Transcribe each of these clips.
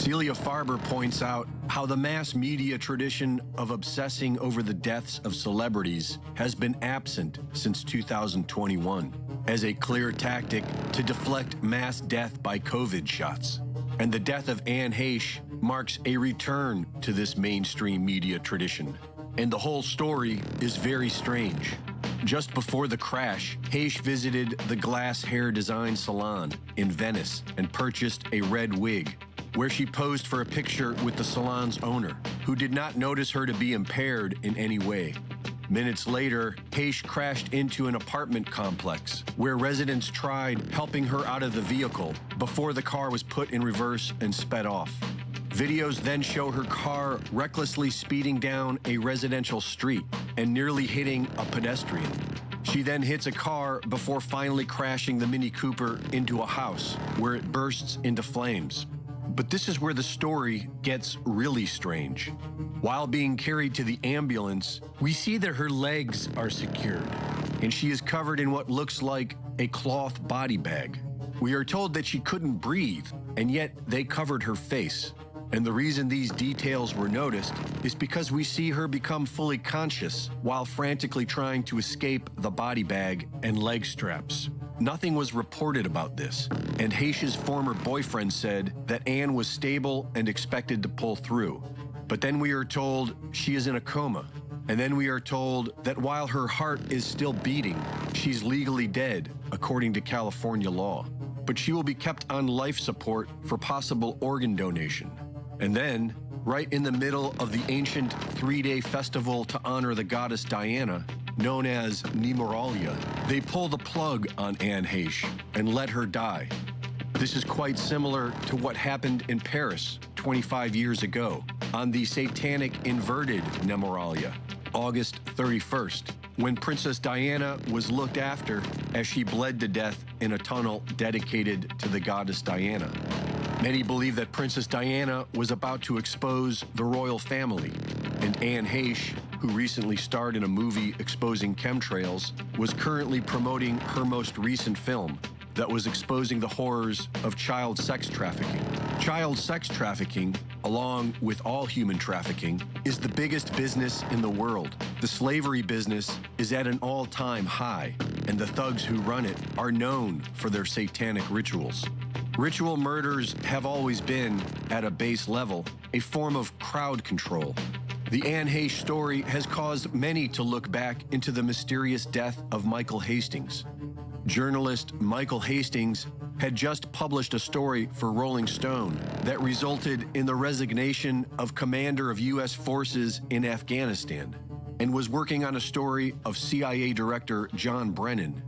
Celia Farber points out how the mass media tradition of obsessing over the deaths of celebrities has been absent since 2021 as a clear tactic to deflect mass death by COVID shots. And the death of Anne Heche marks a return to this mainstream media tradition. And the whole story is very strange. Just before the crash, Heche visited the Glass Hair Design Salon in Venice and purchased a red wig, where she posed for a picture with the salon's owner, who did not notice her to be impaired in any way. Minutes later, Heche crashed into an apartment complex where residents tried helping her out of the vehicle before the car was put in reverse and sped off. Videos then show her car recklessly speeding down a residential street and nearly hitting a pedestrian. She then hits a car before finally crashing the Mini Cooper into a house where it bursts into flames. But this is where the story gets really strange. While being carried to the ambulance, we see that her legs are secured, and she is covered in what looks like a cloth body bag. We are told that she couldn't breathe, and yet they covered her face. And the reason these details were noticed is because we see her become fully conscious while frantically trying to escape the body bag and leg straps. Nothing was reported about this, and Heche's former boyfriend said that Anne was stable and expected to pull through. But then we are told she is in a coma, and then we are told that while her heart is still beating, she's legally dead, according to California law. But she will be kept on life support for possible organ donation. And then, right in the middle of the ancient three-day festival to honor the goddess Diana, known as Nemoralia, they pull the plug on Anne Heche and let her die. This is quite similar to what happened in Paris 25 years ago on the satanic inverted Nemoralia, August 31st, when Princess Diana was looked after as she bled to death in a tunnel dedicated to the goddess Diana. Many believe that Princess Diana was about to expose the royal family, and Anne Heche, who recently starred in a movie exposing chemtrails, was currently promoting her most recent film that was exposing the horrors of child sex trafficking. Child sex trafficking, along with all human trafficking, is the biggest business in the world. The slavery business is at an all-time high, and the thugs who run it are known for their satanic rituals. Ritual murders have always been, at a base level, a form of crowd control. The Anne Heche story has caused many to look back into the mysterious death of Michael Hastings. Journalist Michael Hastings had just published a story for Rolling Stone that resulted in the resignation of commander of U.S. forces in Afghanistan, and was working on a story of CIA Director John Brennan.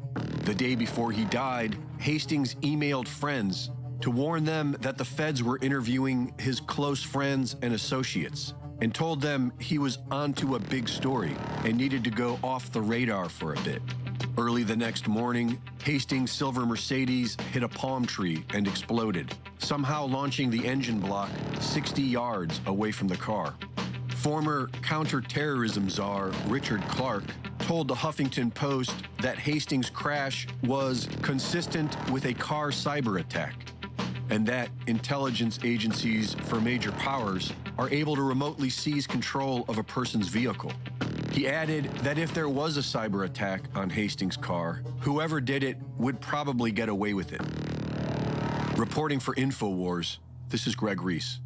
The day before he died, Hastings emailed friends to warn them that the feds were interviewing his close friends and associates, and told them he was onto a big story and needed to go off the radar for a bit. Early the next morning, Hastings' silver Mercedes hit a palm tree and exploded, somehow launching the engine block 60 yards away from the car. Former counterterrorism czar Richard Clarke told the Huffington Post that Hastings' crash was consistent with a car cyber attack, and that intelligence agencies for major powers are able to remotely seize control of a person's vehicle. He added that if there was a cyber attack on Hastings' car, whoever did it would probably get away with it. Reporting for InfoWars, this is Greg Reese.